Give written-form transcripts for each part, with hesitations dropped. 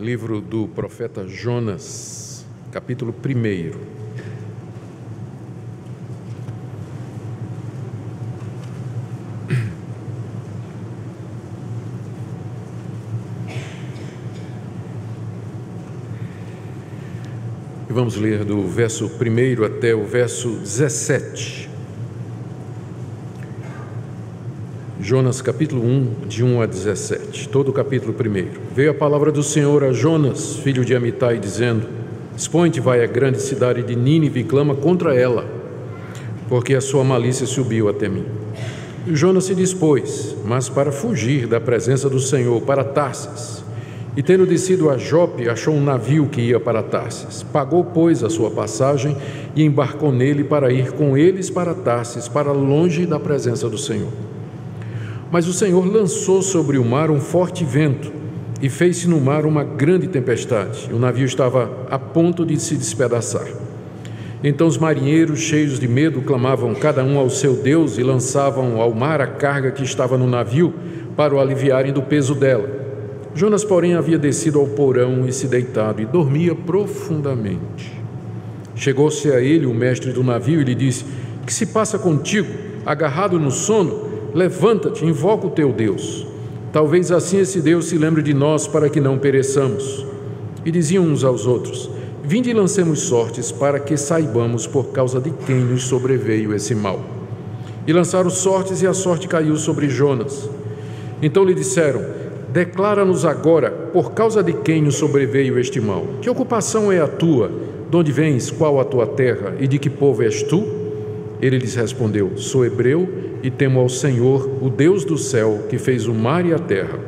livro do profeta Jonas, capítulo 1. E vamos ler do verso 1 até o verso 17. Jonas capítulo 1, de 1 a 17, todo o capítulo 1. Veio a palavra do Senhor a Jonas, filho de Amitai, dizendo: Expõe-te, vai à grande cidade de Nínive e clama contra ela, porque a sua malícia subiu até mim. E Jonas se dispôs, mas para fugir da presença do Senhor, para Tarsis. E tendo descido a Jope, achou um navio que ia para Tarsis. Pagou, pois, a sua passagem e embarcou nele para ir com eles para Tarsis, para longe da presença do Senhor. Mas o Senhor lançou sobre o mar um forte vento e fez-se no mar uma grande tempestade. O navio estava a ponto de se despedaçar. Então os marinheiros, cheios de medo, clamavam cada um ao seu Deus e lançavam ao mar a carga que estava no navio para o aliviarem do peso dela. Jonas, porém, havia descido ao porão e se deitado e dormia profundamente. Chegou-se a ele o mestre do navio e lhe disse: Que se passa contigo, agarrado no sono? Levanta-te, invoca o teu Deus. Talvez assim esse Deus se lembre de nós para que não pereçamos. E diziam uns aos outros: Vinde e lancemos sortes para que saibamos por causa de quem nos sobreveio esse mal. E lançaram sortes e a sorte caiu sobre Jonas. Então lhe disseram: Declara-nos agora por causa de quem nos sobreveio este mal. Que ocupação é a tua? De onde vens? Qual a tua terra? E de que povo és tu? Ele lhes respondeu: Sou hebreu e temo ao Senhor, o Deus do céu, que fez o mar e a terra.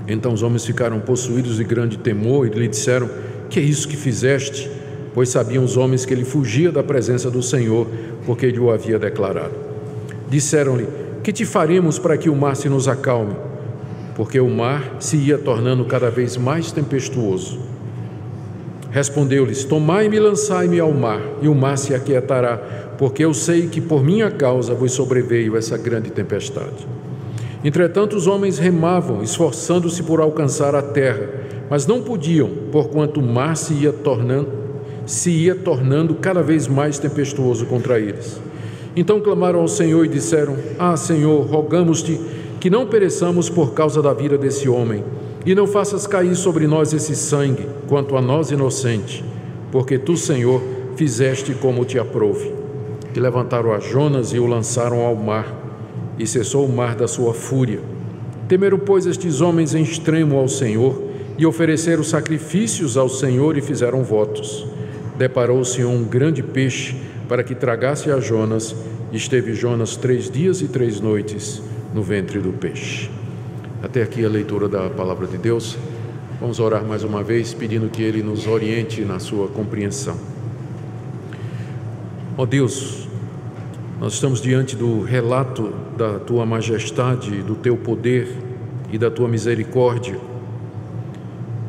Então os homens ficaram possuídos de grande temor e lhe disseram: Que é isso que fizeste? Pois sabiam os homens que ele fugia da presença do Senhor, porque ele o havia declarado. Disseram-lhe: Que te faremos para que o mar se nos acalme? Porque o mar se ia tornando cada vez mais tempestuoso. Respondeu-lhes: Tomai-me e lançai-me ao mar, e o mar se aquietará, porque eu sei que por minha causa vos sobreveio essa grande tempestade. Entretanto os homens remavam, esforçando-se por alcançar a terra, mas não podiam, porquanto o mar se ia tornando cada vez mais tempestuoso contra eles. Então clamaram ao Senhor e disseram: Ah, Senhor, rogamos-te que não pereçamos por causa da vida desse homem, e não faças cair sobre nós esse sangue, quanto a nós inocente, porque tu, Senhor, fizeste como te aprouve. E levantaram a Jonas e o lançaram ao mar, e cessou o mar da sua fúria. Temeram, pois, estes homens em extremo ao Senhor, e ofereceram sacrifícios ao Senhor e fizeram votos. Deparou o Senhor um grande peixe para que tragasse a Jonas, e esteve Jonas 3 dias e 3 noites no ventre do peixe. Até aqui a leitura da palavra de Deus. Vamos orar mais uma vez, pedindo que Ele nos oriente na sua compreensão. Ó Deus, nós estamos diante do relato da Tua majestade, do Teu poder e da Tua misericórdia,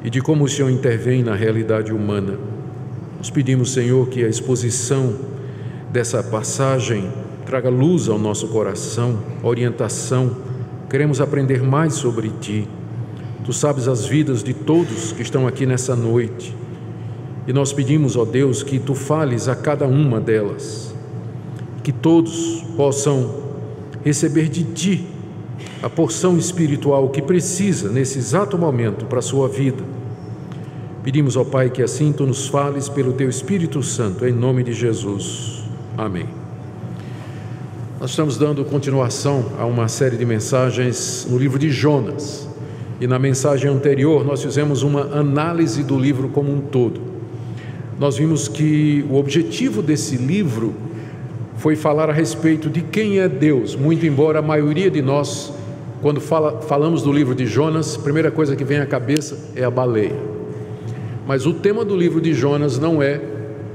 e de como o Senhor intervém na realidade humana. Nós pedimos, Senhor, que a exposição dessa passagem traga luz ao nosso coração, orientação. Queremos aprender mais sobre Ti. Tu sabes as vidas de todos que estão aqui nessa noite. E nós pedimos, ó Deus, que Tu fales a cada uma delas. Que todos possam receber de Ti a porção espiritual que precisa nesse exato momento para a sua vida. Pedimos, ó Pai, que assim Tu nos fales pelo Teu Espírito Santo, em nome de Jesus. Amém. Nós estamos dando continuação a uma série de mensagens no livro de Jonas. E na mensagem anterior nós fizemos uma análise do livro como um todo. Nós vimos que o objetivo desse livro foi falar a respeito de quem é Deus, muito embora a maioria de nós, quando falamos do livro de Jonas, a primeira coisa que vem à cabeça é a baleia. Mas o tema do livro de Jonas não é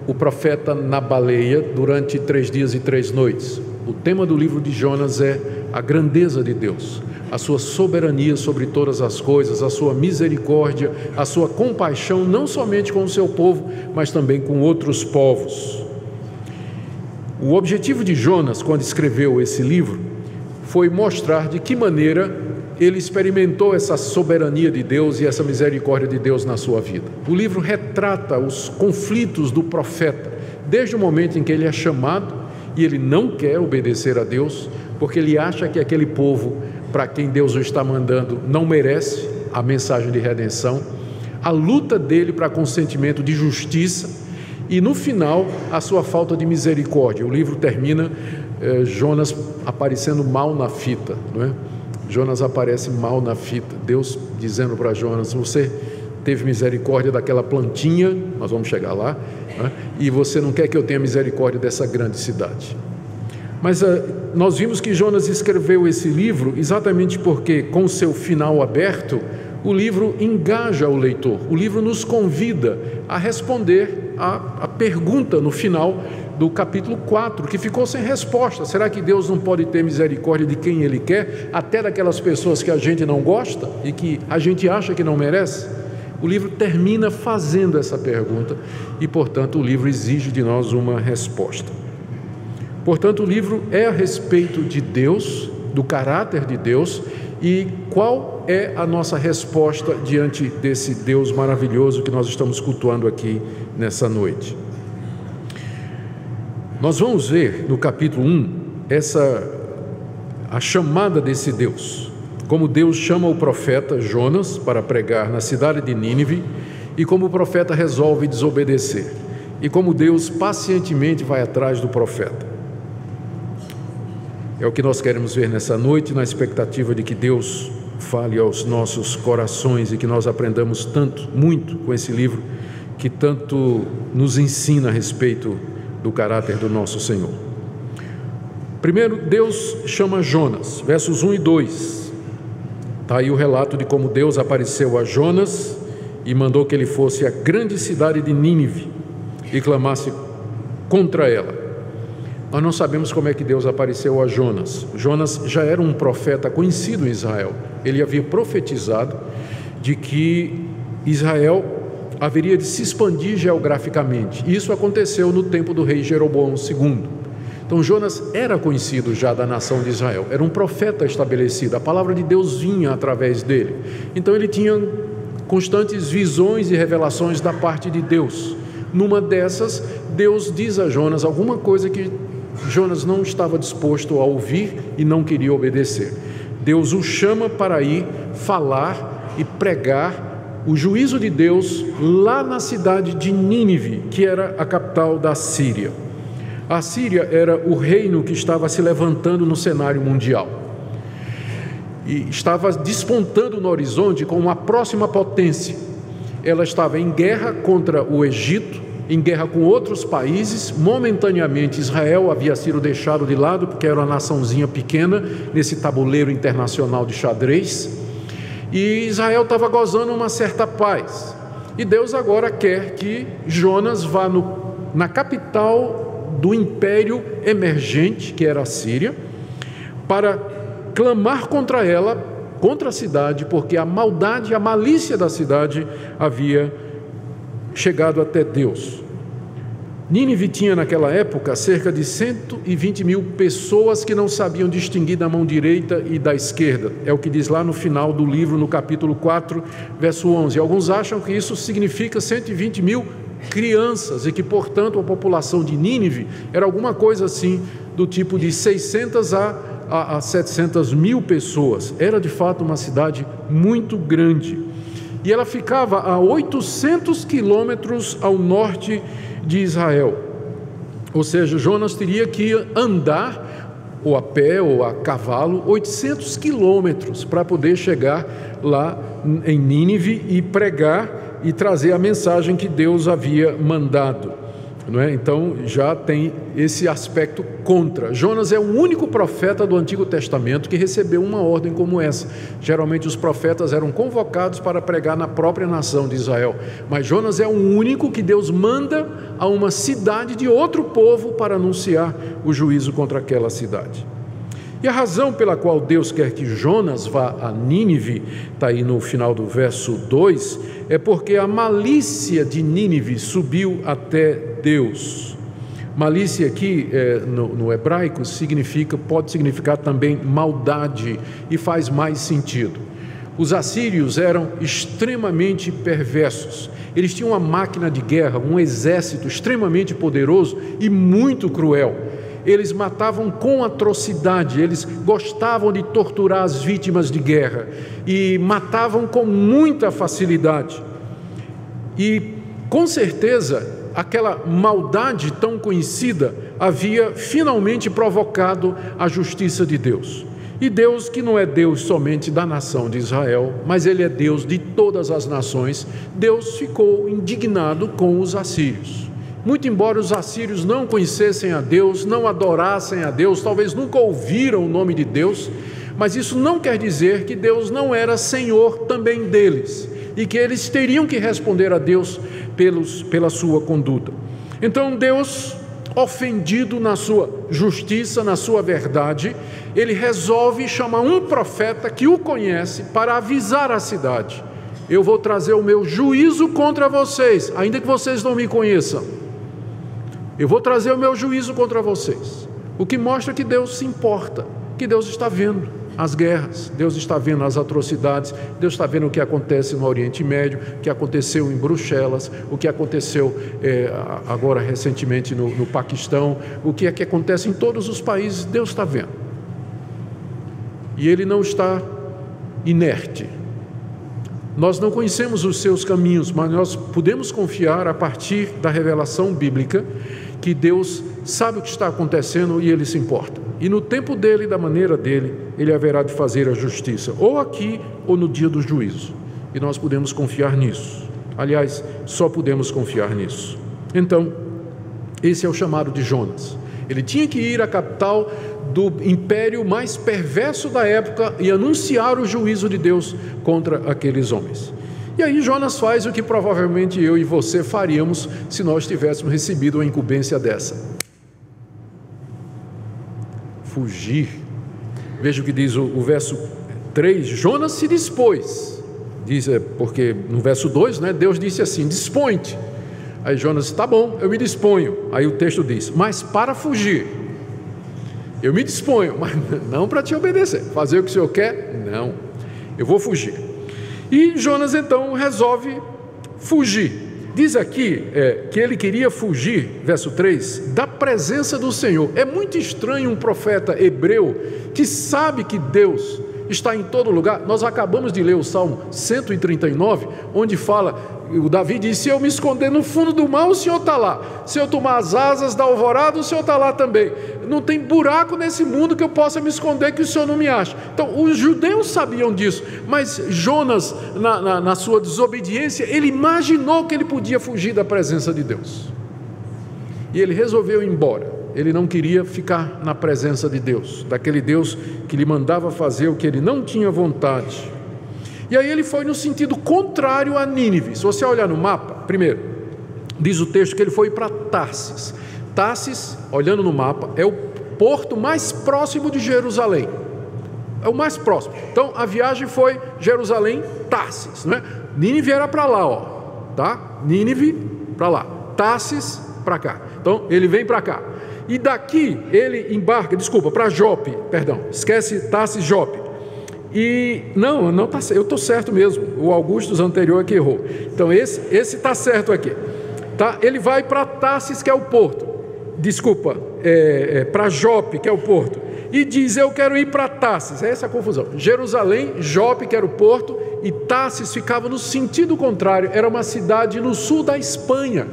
o profeta na baleia durante 3 dias e 3 noites. O tema do livro de Jonas é a grandeza de Deus, a sua soberania sobre todas as coisas, a sua misericórdia, a sua compaixão, não somente com o seu povo, mas também com outros povos. O objetivo de Jonas, quando escreveu esse livro, foi mostrar de que maneira ele experimentou essa soberania de Deus e essa misericórdia de Deus na sua vida. O livro retrata os conflitos do profeta, desde o momento em que ele é chamado e ele não quer obedecer a Deus, porque ele acha que aquele povo para quem Deus o está mandando não merece a mensagem de redenção, a luta dele para consentimento de justiça e, no final, a sua falta de misericórdia. O livro termina Jonas aparecendo mal na fita, não é? Jonas aparece mal na fita, Deus dizendo para Jonas: você teve misericórdia daquela plantinha, nós vamos chegar lá, né? E você não quer que eu tenha misericórdia dessa grande cidade. Mas nós vimos que Jonas escreveu esse livro exatamente porque, com seu final aberto, o livro engaja o leitor, o livro nos convida a responder a pergunta no final do capítulo 4, que ficou sem resposta. Será que Deus não pode ter misericórdia de quem Ele quer, até daquelas pessoas que a gente não gosta e que a gente acha que não merece? O livro termina fazendo essa pergunta e, portanto, o livro exige de nós uma resposta. Portanto, o livro é a respeito de Deus, do caráter de Deus, e qual é a nossa resposta diante desse Deus maravilhoso que nós estamos cultuando aqui nessa noite. Nós vamos ver no capítulo 1 a chamada desse Deus, como Deus chama o profeta Jonas para pregar na cidade de Nínive e como o profeta resolve desobedecer e como Deus pacientemente vai atrás do profeta. É o que nós queremos ver nessa noite, na expectativa de que Deus fale aos nossos corações e que nós aprendamos muito com esse livro que tanto nos ensina a respeito do caráter do nosso Senhor. Primeiro, Deus chama Jonas, versos 1 e 2. Está aí o relato de como Deus apareceu a Jonas e mandou que ele fosse à grande cidade de Nínive e clamasse contra ela. Nós não sabemos como é que Deus apareceu a Jonas. Jonas já era um profeta conhecido em Israel. Ele havia profetizado de que Israel haveria de se expandir geograficamente. Isso aconteceu no tempo do rei Jeroboão II. Então Jonas era conhecido já da nação de Israel, era um profeta estabelecido, a palavra de Deus vinha através dele. Então ele tinha constantes visões e revelações da parte de Deus. Numa dessas, Deus diz a Jonas alguma coisa que Jonas não estava disposto a ouvir e não queria obedecer. Deus o chama para ir falar e pregar o juízo de Deus lá na cidade de Nínive, que era a capital da Síria. A Síria era o reino que estava se levantando no cenário mundial e estava despontando no horizonte como uma próxima potência. Ela estava em guerra contra o Egito, em guerra com outros países. Momentaneamente Israel havia sido deixado de lado porque era uma naçãozinha pequena nesse tabuleiro internacional de xadrez, e Israel estava gozando uma certa paz. E Deus agora quer que Jonas vá na capital do império emergente, que era a Síria, para clamar contra ela, contra a cidade, porque a maldade e a malícia da cidade havia chegado até Deus. Nínive tinha naquela época cerca de 120 mil pessoas que não sabiam distinguir da mão direita e da esquerda. É o que diz lá no final do livro, no capítulo 4, verso 11. Alguns acham que isso significa 120 mil crianças e que, portanto, a população de Nínive era alguma coisa assim, do tipo de 600 a 700 mil pessoas. Era de fato uma cidade muito grande. E ela ficava a 800 quilômetros ao norte de Israel. Ou seja, Jonas teria que andar, ou a pé, ou a cavalo, 800 quilômetros para poder chegar lá em Nínive e pregar e trazer a mensagem que Deus havia mandado. Não é? Então já tem esse aspecto contra. Jonas é o único profeta do Antigo Testamento que recebeu uma ordem como essa. Geralmente os profetas eram convocados para pregar na própria nação de Israel, mas Jonas é o único que Deus manda a uma cidade de outro povo para anunciar o juízo contra aquela cidade. E a razão pela qual Deus quer que Jonas vá a Nínive, está aí no final do verso 2, é porque a malícia de Nínive subiu até Deus. Malícia aqui no hebraico pode significar também maldade, e faz mais sentido. Os assírios eram extremamente perversos. Eles tinham uma máquina de guerra, um exército extremamente poderoso e muito cruel. Eles matavam com atrocidade, eles gostavam de torturar as vítimas de guerra e matavam com muita facilidade. E com certeza aquela maldade tão conhecida havia finalmente provocado a justiça de Deus. E Deus, que não é Deus somente da nação de Israel, mas Ele é Deus de todas as nações, Deus ficou indignado com os assírios. Muito embora os assírios não conhecessem a Deus, não adorassem a Deus, talvez nunca ouviram o nome de Deus, mas isso não quer dizer que Deus não era Senhor também deles, e que eles teriam que responder a Deus pela sua conduta. Então Deus, ofendido na sua justiça, na sua verdade, Ele resolve chamar um profeta que o conhece para avisar a cidade: eu vou trazer o meu juízo contra vocês, ainda que vocês não me conheçam. Eu vou trazer o meu juízo contra vocês. O que mostra que Deus se importa, que Deus está vendo as guerras, Deus está vendo as atrocidades, Deus está vendo o que acontece no Oriente Médio, o que aconteceu em Bruxelas, o que aconteceu agora recentemente no Paquistão, o que é que acontece em todos os países. Deus está vendo. E Ele não está inerte. Nós não conhecemos os seus caminhos, mas nós podemos confiar a partir da revelação bíblica que Deus sabe o que está acontecendo e Ele se importa. E no tempo dele, da maneira dele, Ele haverá de fazer a justiça, ou aqui ou no dia do juízo. E nós podemos confiar nisso. Aliás, só podemos confiar nisso. Então, esse é o chamado de Jonas. Ele tinha que ir à capital do império mais perverso da época e anunciar o juízo de Deus contra aqueles homens. E aí Jonas faz o que provavelmente eu e você faríamos se nós tivéssemos recebido uma incumbência dessa: fugir. Veja o que diz o verso 3, Jonas se dispôs, porque no verso 2, Deus disse assim: dispõe-te. Aí Jonas disse: tá bom, eu me disponho. Aí o texto diz: mas para fugir, eu me disponho, mas não para te obedecer, fazer o que o Senhor quer, não, eu vou fugir. E Jonas então resolve fugir. Diz aqui que ele queria fugir, verso 3, da presença do Senhor. É muito estranho um profeta hebreu que sabe que Deus está em todo lugar. Nós acabamos de ler o Salmo 139, onde fala, o Davi diz: se eu me esconder no fundo do mar, o Senhor está lá. Se eu tomar as asas da alvorada, o Senhor está lá também. Não tem buraco nesse mundo que eu possa me esconder que o Senhor não me acha. Então os judeus sabiam disso, mas Jonas, na sua desobediência, ele imaginou que ele podia fugir da presença de Deus, e ele resolveu ir embora. Ele não queria ficar na presença de Deus, daquele Deus que lhe mandava fazer o que ele não tinha vontade. E aí ele foi no sentido contrário a Nínive. Se você olhar no mapa, primeiro, diz o texto que ele foi para Tarsis. Tarsis, olhando no mapa, é o porto mais próximo de Jerusalém. É o mais próximo. Então a viagem foi Jerusalém, Tarsis, Nínive era para lá, tá? Nínive para lá, Tarsis para cá. Então ele vem para cá. E daqui ele embarca, para Jope, esquece Tarsis, Jope. E não tá, eu estou certo mesmo, o Augustus anterior é que errou. Então esse está certo aqui, tá? Ele vai para Tarsis, que é o porto, para Jope, que é o porto, e diz: eu quero ir para Tarsis. É essa a confusão. Jerusalém, Jope, que era o porto, e Tarsis ficava no sentido contrário, era uma cidade no sul da Espanha,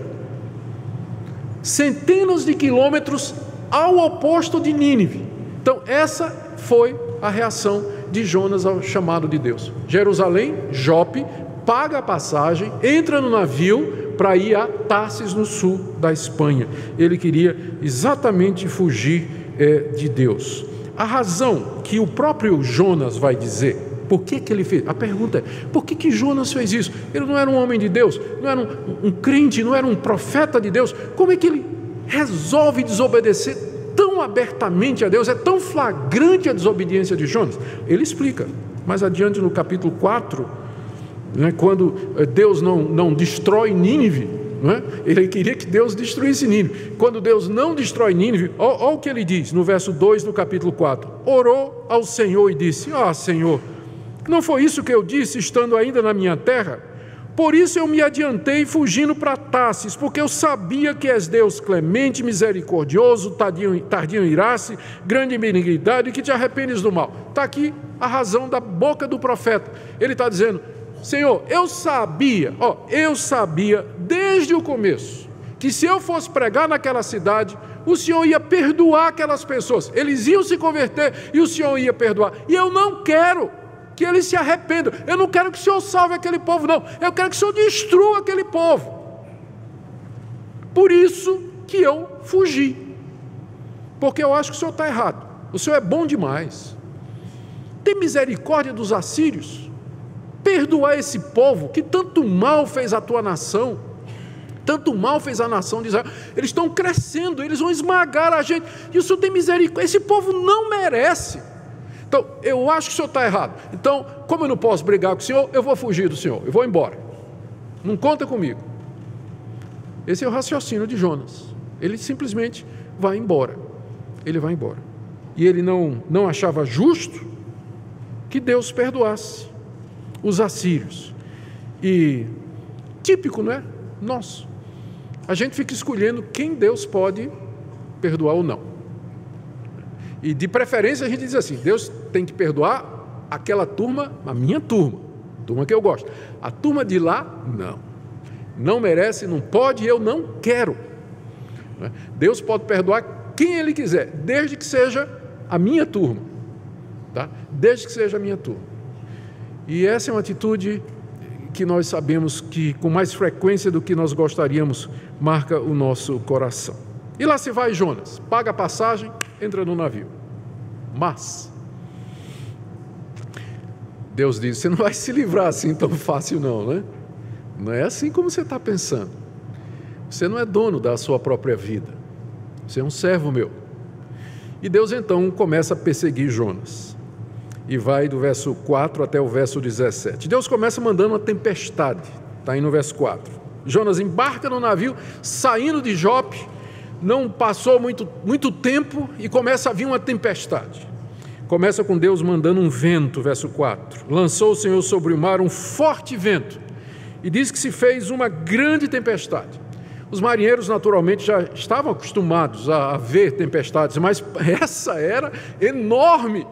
centenas de quilômetros ao oposto de Nínive. Então essa foi a reação de Jonas ao chamado de Deus. Jerusalém, Jope, paga a passagem, entra no navio para ir a Tarsis, no sul da Espanha. Ele queria exatamente fugir de Deus. A razão que o próprio Jonas vai dizer, por que ele fez? A pergunta é: por que Jonas fez isso? Ele não era um homem de Deus, não era um crente, não era um profeta de Deus. Como é que ele resolve desobedecer tão abertamente a Deus? É tão flagrante a desobediência de Jonas. Ele explica mais adiante no capítulo 4, quando Deus não destrói Nínive, não é? Ele queria que Deus destruísse Nínive. Quando Deus não destrói Nínive, olha o que ele diz no verso 2 do capítulo 4. Orou ao Senhor e disse: Senhor, não foi isso que eu disse estando ainda na minha terra? Por isso eu me adiantei fugindo para Tarsis, porque eu sabia que és Deus clemente, misericordioso, tardio em irar-se, grande em benignidade, e que te arrependes do mal. Está aqui a razão da boca do profeta. Ele está dizendo: Senhor, eu sabia desde o começo, que se eu fosse pregar naquela cidade, o Senhor ia perdoar aquelas pessoas, eles iam se converter e o Senhor ia perdoar. E eu não quero que eles se arrependam, eu não quero que o Senhor salve aquele povo, não, eu quero que o Senhor destrua aquele povo. Por isso que eu fugi, porque eu acho que o Senhor está errado. O Senhor é bom demais, tem misericórdia dos assírios, perdoar esse povo que tanto mal fez a tua nação, tanto mal fez a nação de Israel. Eles estão crescendo, eles vão esmagar a gente, e o Senhor tem misericórdia. Esse povo não merece. Então, eu acho que o Senhor está errado. Então, como eu não posso brigar com o Senhor, eu vou fugir do Senhor, eu vou embora. Não conta comigo. Esse é o raciocínio de Jonas. Ele simplesmente vai embora. Ele vai embora. E ele não achava justo que Deus perdoasse os assírios. E típico, não é? Nosso. A gente fica escolhendo quem Deus pode perdoar ou não. E de preferência a gente diz assim: Deus tem que perdoar aquela turma, a minha turma que eu gosto. A turma de lá, não merece, não pode, eu não quero. Deus pode perdoar quem Ele quiser, desde que seja a minha turma, tá? Desde que seja a minha turma. E essa é uma atitude que nós sabemos que, com mais frequência do que nós gostaríamos, marca o nosso coração. E lá se vai Jonas, paga a passagem, entra no navio. Mas Deus diz: você não vai se livrar assim tão fácil não, né? Não é assim como você está pensando. Você não é dono da sua própria vida. Você é um servo meu. E Deus então começa a perseguir Jonas. E vai do verso 4 até o verso 17. Deus começa mandando uma tempestade. Está aí no verso 4. Jonas embarca no navio, saindo de Jope. Não passou muito tempo e começa a vir uma tempestade. Começa com Deus mandando um vento, verso 4. Lançou o Senhor sobre o mar um forte vento e diz que se fez uma grande tempestade. Os marinheiros naturalmente já estavam acostumados a ver tempestades, mas essa era enorme.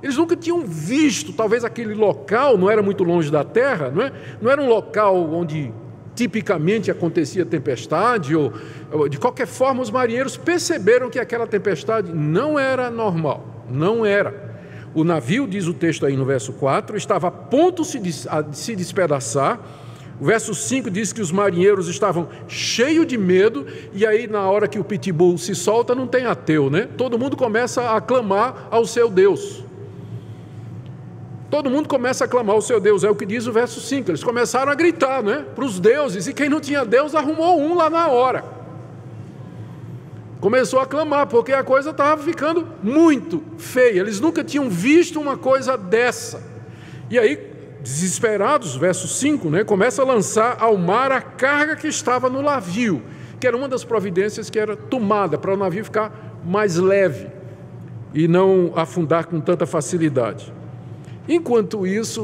Eles nunca tinham visto, talvez aquele local não era muito longe da terra, não era um local onde tipicamente acontecia tempestade, ou de qualquer forma os marinheiros perceberam que aquela tempestade não era normal, não era. O navio, diz o texto aí no verso 4, estava a ponto de se despedaçar. O verso 5 diz que os marinheiros estavam cheios de medo, e aí na hora que o pitbull se solta não tem ateu, né? Todo mundo começa a clamar ao seu Deus. Todo mundo começa a clamar ao seu Deus, é o que diz o verso 5. Eles começaram a gritar, né, para os deuses, e quem não tinha Deus arrumou um lá na hora. Começou a clamar, porque a coisa estava ficando muito feia. Eles nunca tinham visto uma coisa dessa. E aí, desesperados, verso 5, né, começa a lançar ao mar a carga que estava no navio, que era uma das providências que era tomada para o navio ficar mais leve e não afundar com tanta facilidade. Enquanto isso,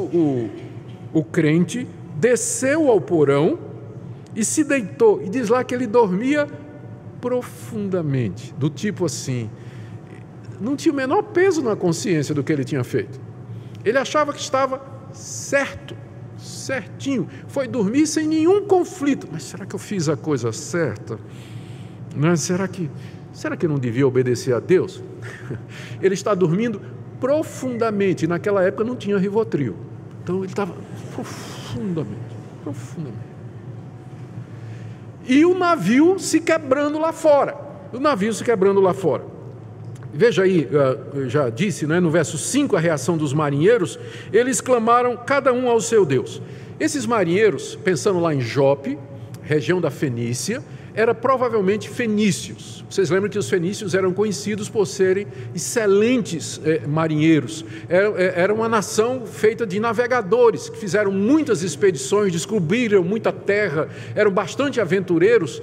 o crente desceu ao porão e se deitou, e diz lá que ele dormia profundamente, do tipo assim, não tinha o menor peso na consciência do que ele tinha feito. Ele achava que estava certinho, foi dormir sem nenhum conflito. Mas será que eu fiz a coisa certa? Será que eu não devia obedecer a Deus? Ele está dormindo profundamente. Naquela época não tinha Rivotril, então ele estava profundamente. E o navio se quebrando lá fora. Veja aí, eu já disse, né, no verso 5, a reação dos marinheiros. Eles clamaram cada um ao seu Deus. Esses marinheiros, pensando lá em Jope, região da Fenícia, era provavelmente fenícios. Vocês lembram que os fenícios eram conhecidos por serem excelentes marinheiros. Era uma nação feita de navegadores, que fizeram muitas expedições, descobriram muita terra, eram bastante aventureiros.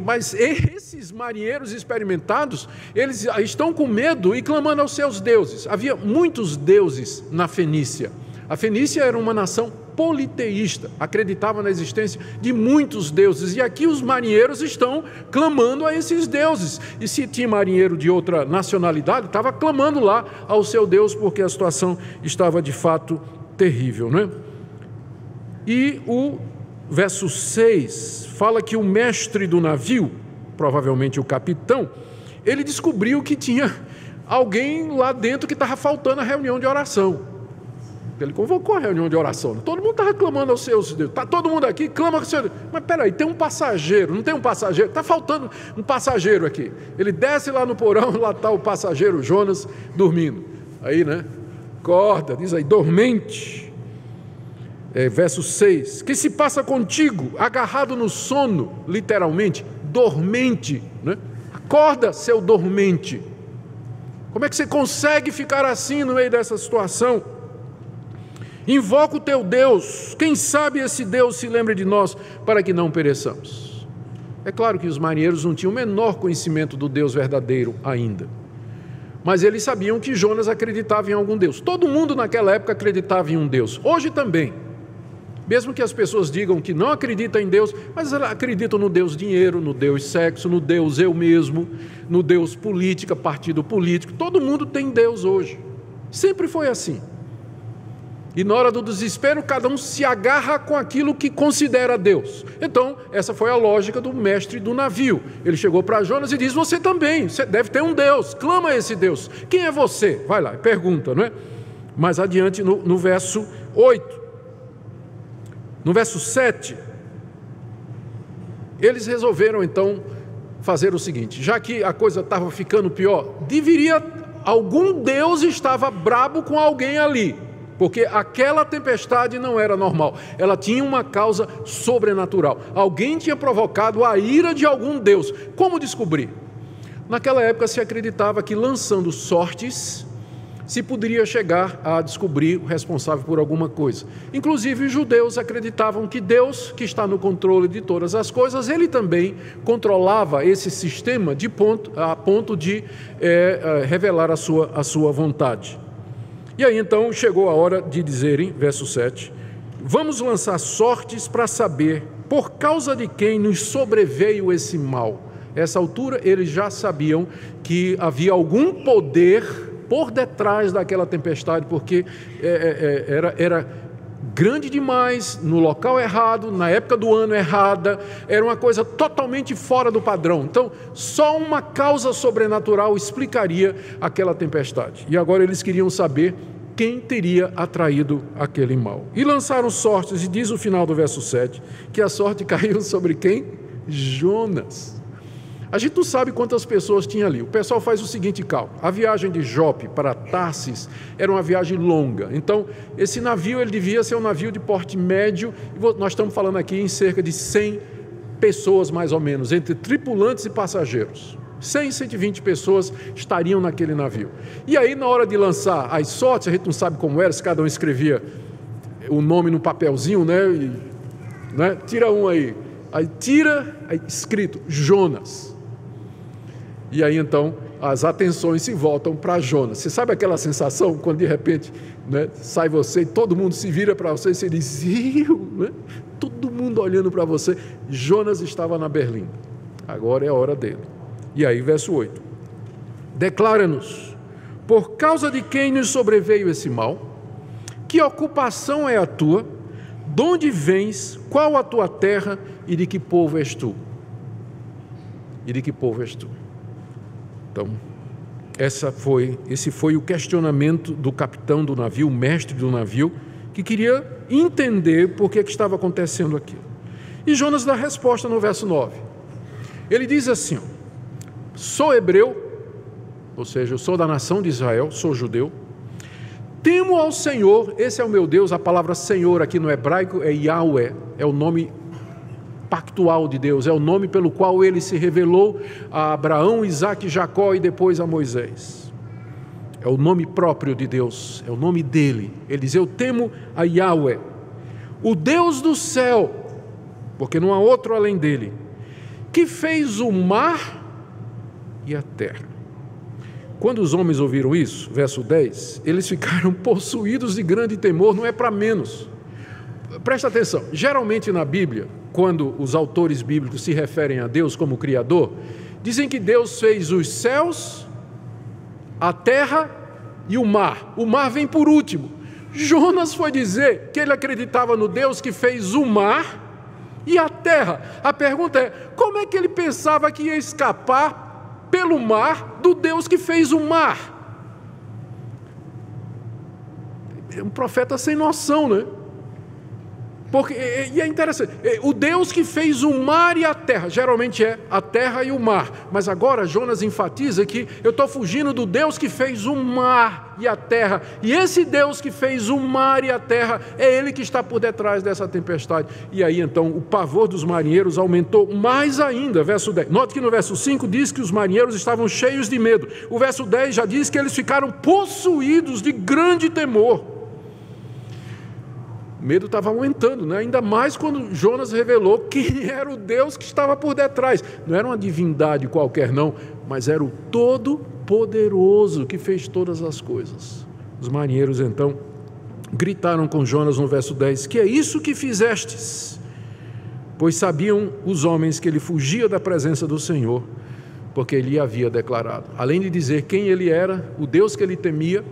Mas esses marinheiros experimentados, eles estão com medo e clamando aos seus deuses. Havia muitos deuses na Fenícia. A Fenícia era uma nação politeísta, acreditava na existência de muitos deuses, e aqui os marinheiros estão clamando a esses deuses, e se tinha marinheiro de outra nacionalidade, estava clamando lá ao seu Deus, porque a situação estava de fato terrível, né? E o verso 6 fala que o mestre do navio, provavelmente o capitão, ele descobriu que tinha alguém lá dentro que estava faltando a reunião de oração. Ele convocou a reunião de oração. Todo mundo estava clamando aos seus deuses. Está todo mundo aqui, clama com o seu Deus. Mas peraí, tem um passageiro, não tem um passageiro? Está faltando um passageiro aqui. Ele desce lá no porão, lá está o passageiro Jonas dormindo. Aí, né? Acorda, diz aí, dormente. Verso 6. Que se passa contigo, agarrado no sono, literalmente, dormente, né? Acorda, seu dormente. Como é que você consegue ficar assim no meio dessa situação? Invoca o teu Deus, quem sabe esse Deus se lembre de nós, para que não pereçamos. É claro que os marinheiros não tinham o menor conhecimento do Deus verdadeiro ainda, mas eles sabiam que Jonas acreditava em algum Deus. Todo mundo naquela época acreditava em um Deus, hoje também. Mesmo que as pessoas digam que não acreditam em Deus, mas elas acreditam no Deus dinheiro, no Deus sexo, no Deus eu mesmo, no Deus política, partido político. Todo mundo tem Deus hoje, sempre foi assim. E na hora do desespero, cada um se agarra com aquilo que considera Deus. Então, essa foi a lógica do mestre do navio. Ele chegou para Jonas e diz, você também, você deve ter um Deus, clama a esse Deus. Quem é você? Vai lá, pergunta, não é? Mais adiante, no verso 8. No verso 7, eles resolveram então fazer o seguinte, já que a coisa estava ficando pior, algum Deus estava brabo com alguém ali. Porque aquela tempestade não era normal, ela tinha uma causa sobrenatural. Alguém tinha provocado a ira de algum Deus. Como descobrir? Naquela época se acreditava que lançando sortes se poderia chegar a descobrir o responsável por alguma coisa. Inclusive os judeus acreditavam que Deus, que está no controle de todas as coisas, ele também controlava esse sistema a ponto de revelar a sua vontade. E aí então chegou a hora de dizerem, verso 7, vamos lançar sortes para saber por causa de quem nos sobreveio esse mal. Essa altura eles já sabiam que havia algum poder por detrás daquela tempestade, porque era grande demais, no local errado, na época do ano errada, era uma coisa totalmente fora do padrão. Então, só uma causa sobrenatural explicaria aquela tempestade. E agora eles queriam saber quem teria atraído aquele mal. E lançaram sortes, e diz o final do verso 7, que a sorte caiu sobre quem? Jonas. A gente não sabe quantas pessoas tinha ali. O pessoal faz o seguinte cálculo. A viagem de Jope para Tarsis era uma viagem longa. Então, esse navio ele devia ser um navio de porte médio. E nós estamos falando aqui em cerca de 100 pessoas, mais ou menos, entre tripulantes e passageiros. 100, 120 pessoas estariam naquele navio. E aí, na hora de lançar as sortes, a gente não sabe como era, se cada um escrevia o nome no papelzinho, né? Tira um aí. Aí tira, aí escrito, Jonas. E aí então as atenções se voltam para Jonas. Você sabe aquela sensação quando de repente, né, sai você e todo mundo se vira para você e você diz, né? Todo mundo olhando para você. Jonas estava na berlinda. Agora é a hora dele. E aí verso 8. Declara-nos, por causa de quem nos sobreveio esse mal, que ocupação é a tua, de onde vens, qual a tua terra e de que povo és tu? E de que povo és tu? Então, esse foi o questionamento do capitão do navio, o mestre do navio, que queria entender por que estava acontecendo aquilo. E Jonas dá a resposta no verso 9. Ele diz assim, sou hebreu, ou seja, eu sou da nação de Israel, sou judeu, temo ao Senhor, esse é o meu Deus. A palavra Senhor aqui no hebraico é Yahweh, é o nome pactual de Deus, é o nome pelo qual ele se revelou a Abraão, Isaque, Jacó e depois a Moisés. É o nome próprio de Deus, é o nome dele. Ele diz: eu temo a Yahweh, o Deus do céu, porque não há outro além dele, que fez o mar e a terra. Quando os homens ouviram isso, verso 10, eles ficaram possuídos de grande temor, não é para menos. Presta atenção, geralmente na Bíblia, quando os autores bíblicos se referem a Deus como Criador, dizem que Deus fez os céus, a terra e o mar. O mar vem por último. Jonas foi dizer que ele acreditava no Deus que fez o mar e a terra. A pergunta é, como é que ele pensava que ia escapar pelo mar do Deus que fez o mar? É um profeta sem noção, né? Porque, e é interessante, o Deus que fez o mar e a terra, geralmente é a terra e o mar, mas agora Jonas enfatiza que eu estou fugindo do Deus que fez o mar e a terra, e esse Deus que fez o mar e a terra, é Ele que está por detrás dessa tempestade. E aí então o pavor dos marinheiros aumentou mais ainda, verso 10, note que no verso 5 diz que os marinheiros estavam cheios de medo, o verso 10 já diz que eles ficaram possuídos de grande temor. O medo estava aumentando, né? Ainda mais quando Jonas revelou quem era o Deus que estava por detrás. Não era uma divindade qualquer não, mas era o Todo-Poderoso que fez todas as coisas. Os marinheiros então gritaram com Jonas no verso 10, que é isso que fizestes? Pois sabiam os homens que ele fugia da presença do Senhor, porque ele havia declarado. Além de dizer quem ele era, o Deus que ele temia,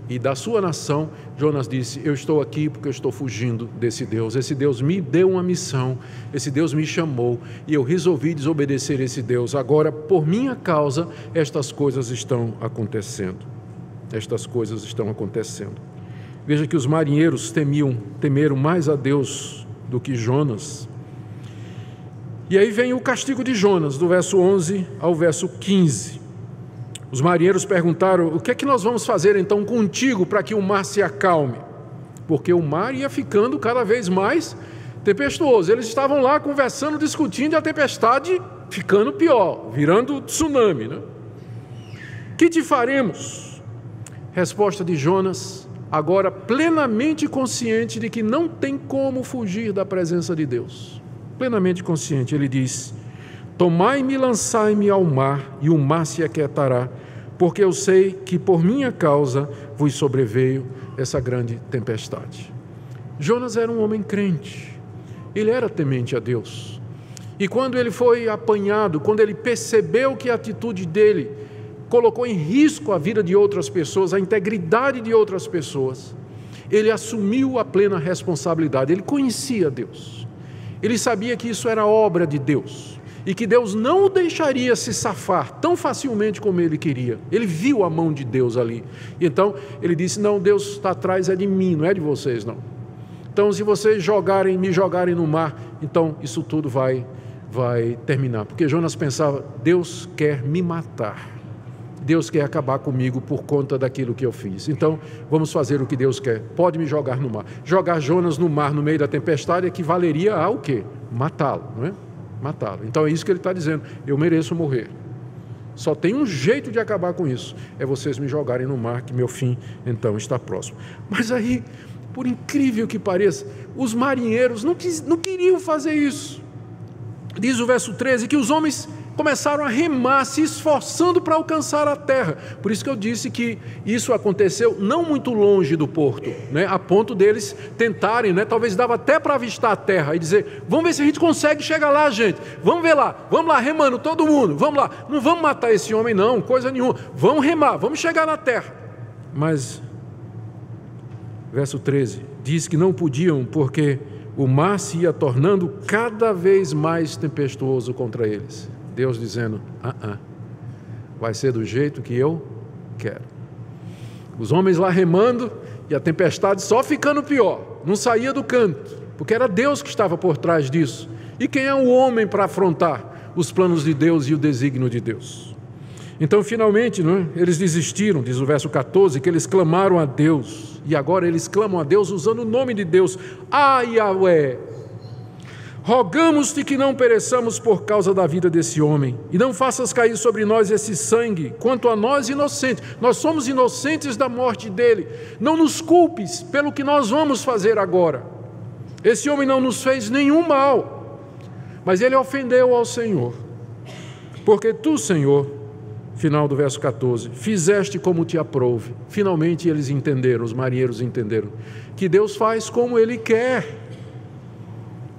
e da sua nação, Jonas disse: eu estou aqui porque eu estou fugindo desse Deus. Esse Deus me deu uma missão, esse Deus me chamou e eu resolvi desobedecer esse Deus. Agora, por minha causa, estas coisas estão acontecendo. Estas coisas estão acontecendo. Veja que os marinheiros temeram mais a Deus do que Jonas. E aí vem o castigo de Jonas, do verso 11 ao verso 15. Os marinheiros perguntaram: o que é que nós vamos fazer então contigo para que o mar se acalme? Porque o mar ia ficando cada vez mais tempestuoso. Eles estavam lá conversando, discutindo, e a tempestade ficando pior, virando tsunami, né? Que te faremos? Resposta de Jonas, agora plenamente consciente de que não tem como fugir da presença de Deus. Plenamente consciente, ele diz: tomai-me e lançai-me ao mar, e o mar se aquietará, porque eu sei que por minha causa vos sobreveio essa grande tempestade. Jonas era um homem crente, ele era temente a Deus, e quando ele foi apanhado, quando ele percebeu que a atitude dele colocou em risco a vida de outras pessoas, a integridade de outras pessoas, ele assumiu a plena responsabilidade. Ele conhecia Deus, ele sabia que isso era obra de Deus, e que Deus não o deixaria se safar tão facilmente como ele queria. Ele viu a mão de Deus ali. Então ele disse: não, Deus está atrás é de mim, não é de vocês não. Então se vocês me jogarem no mar, então isso tudo vai terminar. Porque Jonas pensava: Deus quer me matar, Deus quer acabar comigo por conta daquilo que eu fiz. Então vamos fazer o que Deus quer, pode me jogar no mar. Jogar Jonas no mar no meio da tempestade equivaleria a o quê? Matá-lo, não é? Matá-lo. Então é isso que ele está dizendo: eu mereço morrer, só tem um jeito de acabar com isso, é vocês me jogarem no mar, que meu fim então está próximo. Mas aí, por incrível que pareça, os marinheiros não queriam fazer isso. Diz o verso 13 que os homens começaram a remar, se esforçando para alcançar a terra. Por isso que eu disse que isso aconteceu não muito longe do porto, né? A ponto deles tentarem, né? Talvez dava até para avistar a terra e dizer: vamos ver se a gente consegue chegar lá, gente, vamos ver lá, vamos lá remando todo mundo, vamos lá, não vamos matar esse homem não, coisa nenhuma, vamos remar, vamos chegar na terra. Mas verso 13 diz que não podiam, porque o mar se ia tornando cada vez mais tempestuoso contra eles. Deus dizendo: vai ser do jeito que eu quero. Os homens lá remando e a tempestade só ficando pior, não saía do canto, porque era Deus que estava por trás disso. E quem é o homem para afrontar os planos de Deus e o desígnio de Deus? Então finalmente, né, eles desistiram, diz o verso 14, que eles clamaram a Deus, e agora eles clamam a Deus usando o nome de Deus: Yahweh, rogamos-te que não pereçamos por causa da vida desse homem, e não faças cair sobre nós esse sangue, quanto a nós inocentes. Nós somos inocentes da morte dele. Não nos culpes pelo que nós vamos fazer agora. Esse homem não nos fez nenhum mal, mas ele ofendeu ao Senhor. Porque tu, Senhor, final do verso 14, fizeste como te aprouve. Finalmente eles entenderam, os marinheiros entenderam, que Deus faz como Ele quer.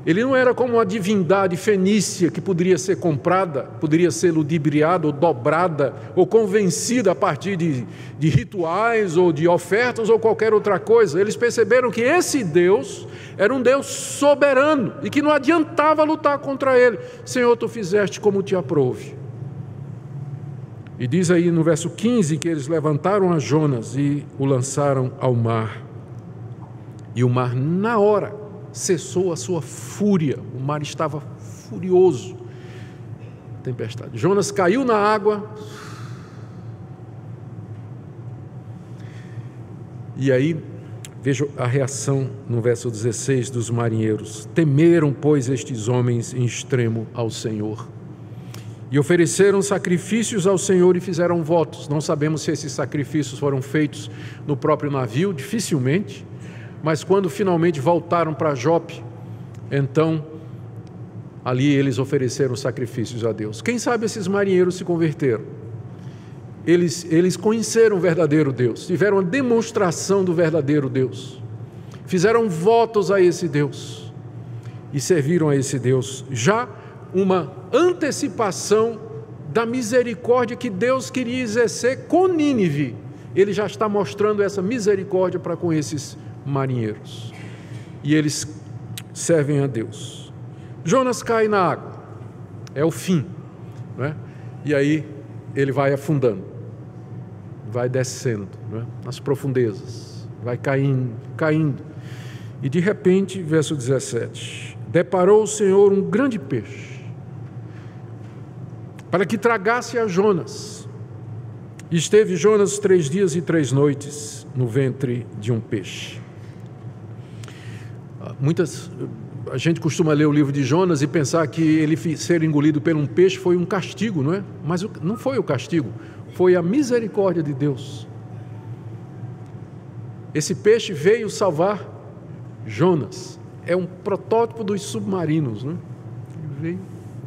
Ele não era como uma divindade fenícia que poderia ser comprada, poderia ser ludibriada ou dobrada ou convencida a partir de rituais ou de ofertas ou qualquer outra coisa. Eles perceberam que esse Deus era um Deus soberano e que não adiantava lutar contra ele. Senhor, tu fizeste como te aprouve. E diz aí no verso 15 que eles levantaram a Jonas e o lançaram ao mar. E o mar, na hora, cessou a sua fúria. O mar estava furioso. Tempestade. Jonas caiu na água. E aí, veja a reação no verso 16 dos marinheiros. Temeram, pois, estes homens em extremo ao Senhor. E ofereceram sacrifícios ao Senhor e fizeram votos. Não sabemos se esses sacrifícios foram feitos no próprio navio, dificilmente. Mas quando finalmente voltaram para Jope, então ali eles ofereceram sacrifícios a Deus. Quem sabe esses marinheiros se converteram. Eles conheceram o verdadeiro Deus, tiveram a demonstração do verdadeiro Deus. Fizeram votos a esse Deus e serviram a esse Deus. Já uma antecipação da misericórdia que Deus queria exercer com Nínive. Ele já está mostrando essa misericórdia para com esses marinheiros. E eles servem a Deus. Jonas cai na água. É o fim, não é? E aí ele vai afundando, vai descendo, não é? Nas profundezas, vai caindo. E de repente, verso 17, deparou o Senhor um grande peixe para que tragasse a Jonas. E esteve Jonas 3 dias e 3 noites no ventre de um peixe. A gente costuma ler o livro de Jonas e pensar que ele ser engolido por um peixe foi um castigo, não é? Mas não foi o castigo, foi a misericórdia de Deus. Esse peixe veio salvar Jonas. É um protótipo dos submarinos, não é? Ele veio,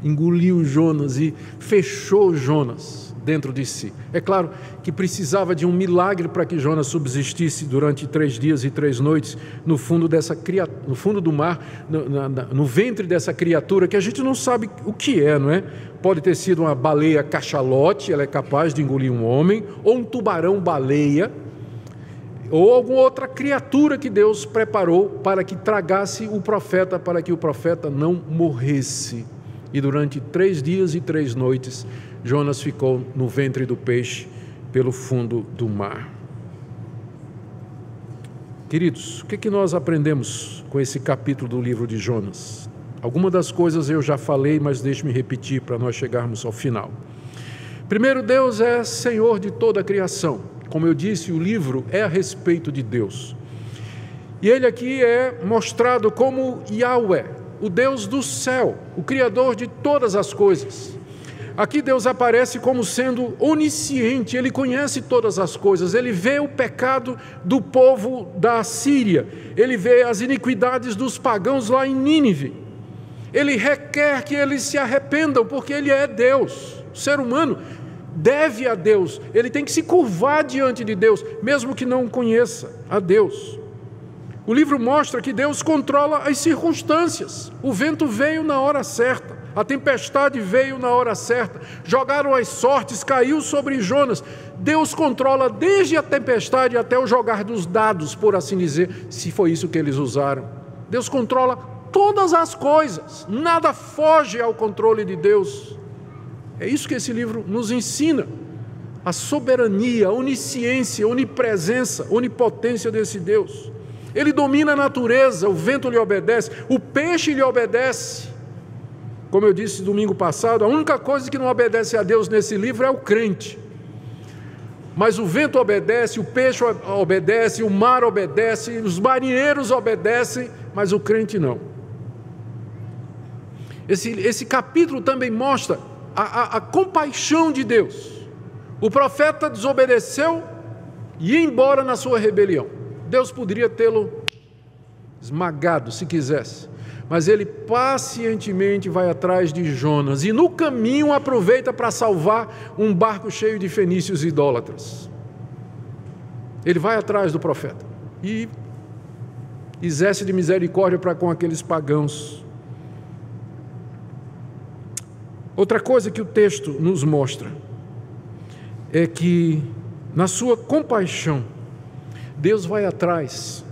engoliu Jonas e fechou Jonas dentro de si. É claro que precisava de um milagre para que Jonas subsistisse durante 3 dias e 3 noites no fundo do mar, no ventre dessa criatura que a gente não sabe o que é, não é? Pode ter sido uma baleia cachalote, ela é capaz de engolir um homem, ou um tubarão-baleia, ou alguma outra criatura que Deus preparou para que tragasse o profeta, para que o profeta não morresse. E durante 3 dias e 3 noites, Jonas ficou no ventre do peixe, pelo fundo do mar. Queridos, o que nós aprendemos com esse capítulo do livro de Jonas? Algumas das coisas eu já falei, mas deixe-me repetir para nós chegarmos ao final. Primeiro, Deus é Senhor de toda a criação. Como eu disse, o livro é a respeito de Deus. E Ele aqui é mostrado como Yahweh, o Deus do céu, o Criador de todas as coisas. Aqui Deus aparece como sendo onisciente, Ele conhece todas as coisas, Ele vê o pecado do povo da Síria, Ele vê as iniquidades dos pagãos lá em Nínive, Ele requer que eles se arrependam, porque Ele é Deus. O ser humano deve a Deus, ele tem que se curvar diante de Deus, mesmo que não conheça a Deus. O livro mostra que Deus controla as circunstâncias. O vento veio na hora certa, a tempestade veio na hora certa, jogaram as sortes, caiu sobre Jonas. Deus controla desde a tempestade até o jogar dos dados, por assim dizer, se foi isso que eles usaram. Deus controla todas as coisas, nada foge ao controle de Deus. É isso que esse livro nos ensina, a soberania, a onisciência, a onipresença, a onipotência desse Deus. Ele domina a natureza, o vento lhe obedece, o peixe lhe obedece. Como eu disse domingo passado, a única coisa que não obedece a Deus nesse livro é o crente. Mas o vento obedece, o peixe obedece, o mar obedece, os marinheiros obedecem, mas o crente não. Esse capítulo também mostra a compaixão de Deus. O profeta desobedeceu e ia embora na sua rebelião. Deus poderia tê-lo esmagado se quisesse, mas ele pacientemente vai atrás de Jonas e no caminho aproveita para salvar um barco cheio de fenícios idólatras. Ele vai atrás do profeta e exerce de misericórdia para com aqueles pagãos. Outra coisa que o texto nos mostra é que, na sua compaixão, Deus vai atrás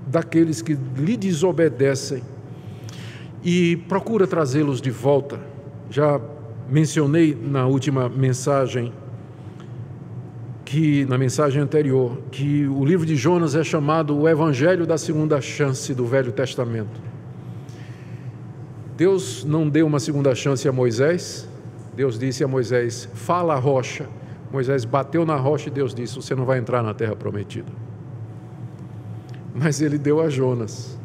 daqueles que lhe desobedecem e procura trazê-los de volta. Já mencionei na última mensagem, na mensagem anterior, que o livro de Jonas é chamado o Evangelho da Segunda Chance do Velho Testamento. Deus não deu uma segunda chance a Moisés. Deus disse a Moisés: fala a rocha. Moisés bateu na rocha e Deus disse: você não vai entrar na terra prometida. Mas ele deu a Jonas.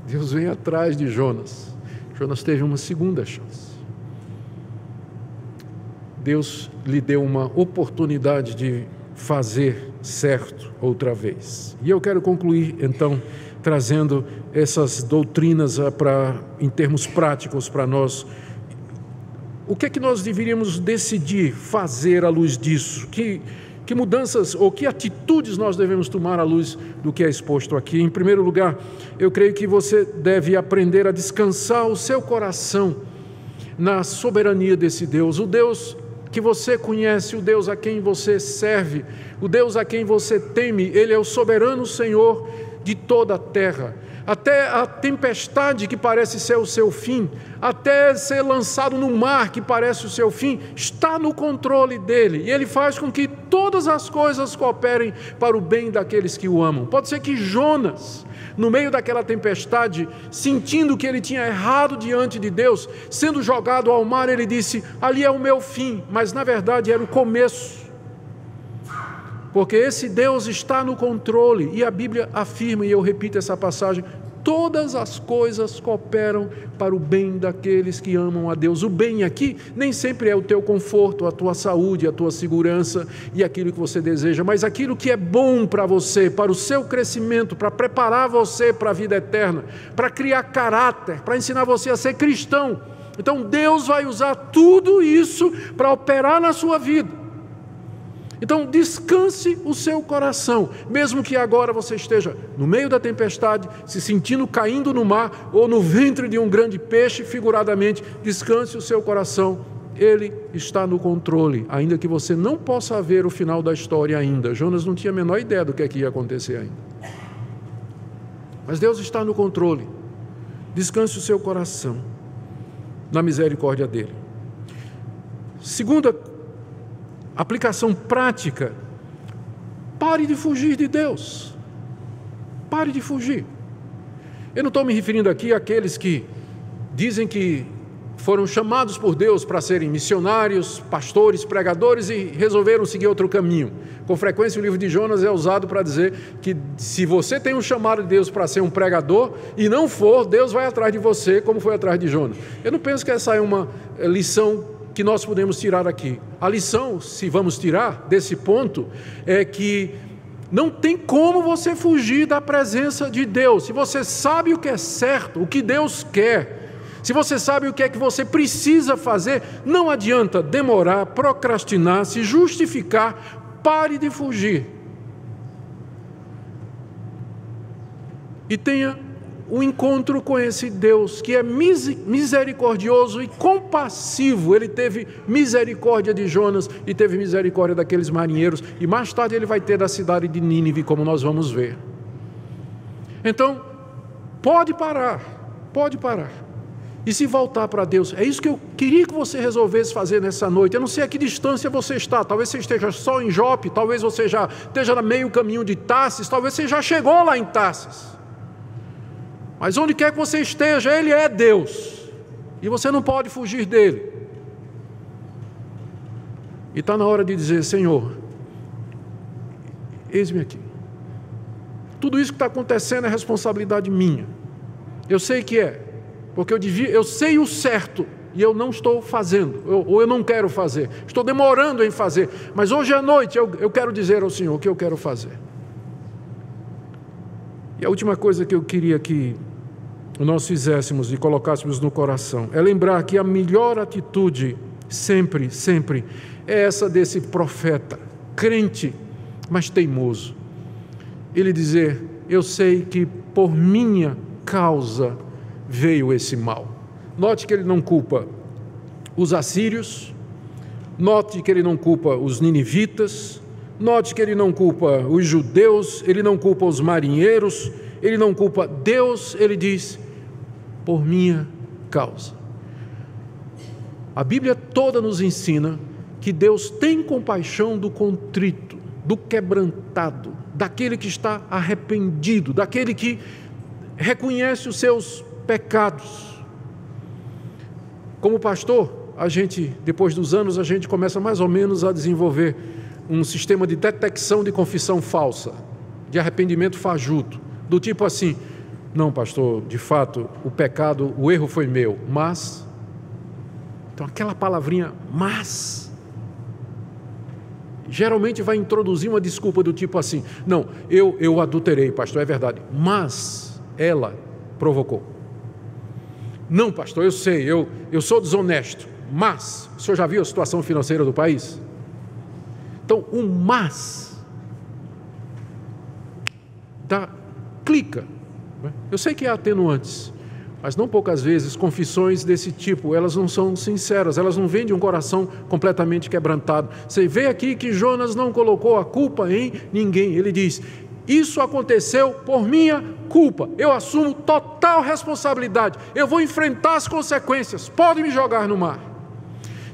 Deus vem atrás de Jonas. Jonas teve uma segunda chance. Deus lhe deu uma oportunidade de fazer certo outra vez. E eu quero concluir então trazendo essas doutrinas em termos práticos para nós. O que é que nós deveríamos decidir fazer à luz disso? Que mudanças ou que atitudes nós devemos tomar à luz do que é exposto aqui? Em primeiro lugar, eu creio que você deve aprender a descansar o seu coração na soberania desse Deus, o Deus que você conhece, o Deus a quem você serve, o Deus a quem você teme. Ele é o soberano Senhor de toda a terra. Até a tempestade que parece ser o seu fim, até ser lançado no mar que parece o seu fim, está no controle dele, e ele faz com que todas as coisas cooperem para o bem daqueles que o amam. Pode ser que Jonas, no meio daquela tempestade, sentindo que ele tinha errado diante de Deus, sendo jogado ao mar, ele disse: ali é o meu fim, mas na verdade era o começo. Porque esse Deus está no controle, e a Bíblia afirma, e eu repito essa passagem: todas as coisas cooperam para o bem daqueles que amam a Deus. O bem aqui nem sempre é o teu conforto, a tua saúde, a tua segurança e aquilo que você deseja, mas aquilo que é bom para você, para o seu crescimento, para preparar você para a vida eterna, para criar caráter, para ensinar você a ser cristão. Então Deus vai usar tudo isso para operar na sua vida. Então descanse o seu coração, mesmo que agora você esteja no meio da tempestade, se sentindo caindo no mar ou no ventre de um grande peixe, figuradamente. Descanse o seu coração, Ele está no controle, ainda que você não possa ver o final da história ainda. Jonas não tinha a menor ideia do que é que ia acontecer ainda, mas Deus está no controle. Descanse o seu coração na misericórdia dEle. Segunda aplicação prática: pare de fugir de Deus. Pare de fugir. Eu não estou me referindo aqui àqueles que dizem que foram chamados por Deus para serem missionários, pastores, pregadores e resolveram seguir outro caminho. Com frequência o livro de Jonas é usado para dizer que se você tem um chamado de Deus para ser um pregador e não for, Deus vai atrás de você, como foi atrás de Jonas. Eu não penso que essa é uma lição que nós podemos tirar aqui. A lição, se vamos tirar desse ponto, é que não tem como você fugir da presença de Deus. Se você sabe o que é certo, o que Deus quer, se você sabe o que é que você precisa fazer, não adianta demorar, procrastinar, se justificar. Pare de fugir e tenha o encontro com esse Deus que é misericordioso e compassivo. Ele teve misericórdia de Jonas e teve misericórdia daqueles marinheiros, e mais tarde ele vai ter da cidade de Nínive, como nós vamos ver. Então, pode parar e se voltar para Deus. É isso que eu queria que você resolvesse fazer nessa noite. Eu não sei a que distância você está, talvez você esteja só em Jope, talvez você já esteja no meio caminho de Tarsis, talvez você já chegou lá em Tarsis. Mas onde quer que você esteja, Ele é Deus, e você não pode fugir dEle. E está na hora de dizer: Senhor, eis-me aqui. Tudo isso que está acontecendo é responsabilidade minha. Eu sei que é, porque eu sei o certo e eu não estou fazendo, ou eu não quero fazer, estou demorando em fazer, mas hoje à noite eu quero dizer ao Senhor o que eu quero fazer. E a última coisa que eu queria que nós fizéssemos e colocássemos no coração é lembrar que a melhor atitude sempre, sempre é essa desse profeta, crente, mas teimoso. Ele dizer: eu sei que por minha causa veio esse mal. Note que ele não culpa os assírios, note que ele não culpa os ninivitas, note que ele não culpa os judeus, ele não culpa os marinheiros, ele não culpa Deus, ele diz: por minha causa. A Bíblia toda nos ensina que Deus tem compaixão do contrito, do quebrantado, daquele que está arrependido, daquele que reconhece os seus pecados. Como pastor, depois dos anos, a gente começa mais ou menos a desenvolver um sistema de detecção de confissão falsa, de arrependimento fajuto, do tipo assim: não, pastor, de fato, o pecado, o erro foi meu, mas... Então, aquela palavrinha, mas... geralmente vai introduzir uma desculpa do tipo assim: não, eu adulterei, pastor, é verdade, mas ela provocou. Não, pastor, eu sei, eu sou desonesto, mas... O senhor já viu a situação financeira do país? Então, o mas clica. Eu sei que há atenuantes, mas não poucas vezes confissões desse tipo, elas não são sinceras, elas não vêm de um coração completamente quebrantado. Você vê aqui que Jonas não colocou a culpa em ninguém. Ele diz: isso aconteceu por minha culpa, eu assumo total responsabilidade, eu vou enfrentar as consequências, pode me jogar no mar.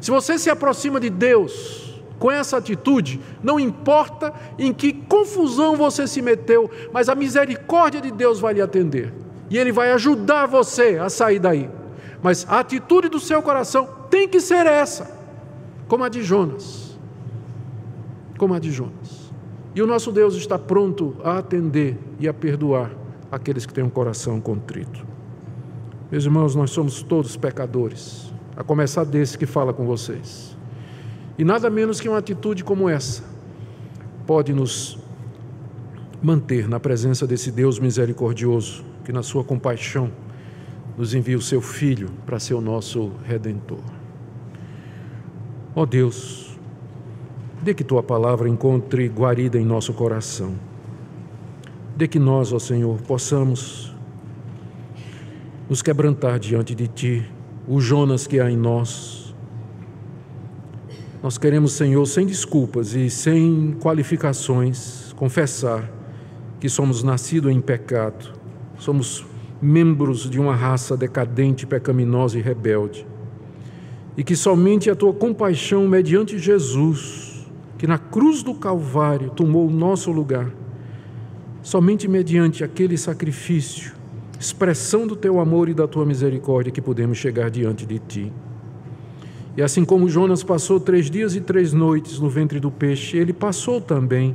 Se você se aproxima de Deus com essa atitude, não importa em que confusão você se meteu, mas a misericórdia de Deus vai lhe atender, e Ele vai ajudar você a sair daí. Mas a atitude do seu coração tem que ser essa, como a de Jonas. Como a de Jonas. E o nosso Deus está pronto a atender e a perdoar aqueles que têm um coração contrito. Meus irmãos, nós somos todos pecadores, a começar desse que fala com vocês. E nada menos que uma atitude como essa pode nos manter na presença desse Deus misericordioso, que na sua compaixão nos envia o seu Filho para ser o nosso Redentor. Ó Deus, dê que Tua palavra encontre guarida em nosso coração. Dê que nós, ó Senhor, possamos nos quebrantar diante de Ti, o Jonas que há em nós. Nós queremos, Senhor, sem desculpas e sem qualificações, confessar que somos nascidos em pecado, somos membros de uma raça decadente, pecaminosa e rebelde, e que somente a Tua compaixão mediante Jesus, que na cruz do Calvário tomou o nosso lugar, somente mediante aquele sacrifício, expressão do Teu amor e da Tua misericórdia, que podemos chegar diante de Ti. E assim como Jonas passou 3 dias e 3 noites no ventre do peixe, ele passou também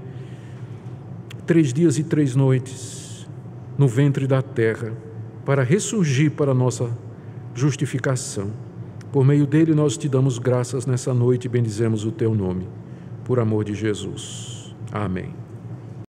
3 dias e 3 noites no ventre da terra, para ressurgir para a nossa justificação. Por meio dele nós Te damos graças nessa noite e bendizemos o Teu nome, por amor de Jesus. Amém.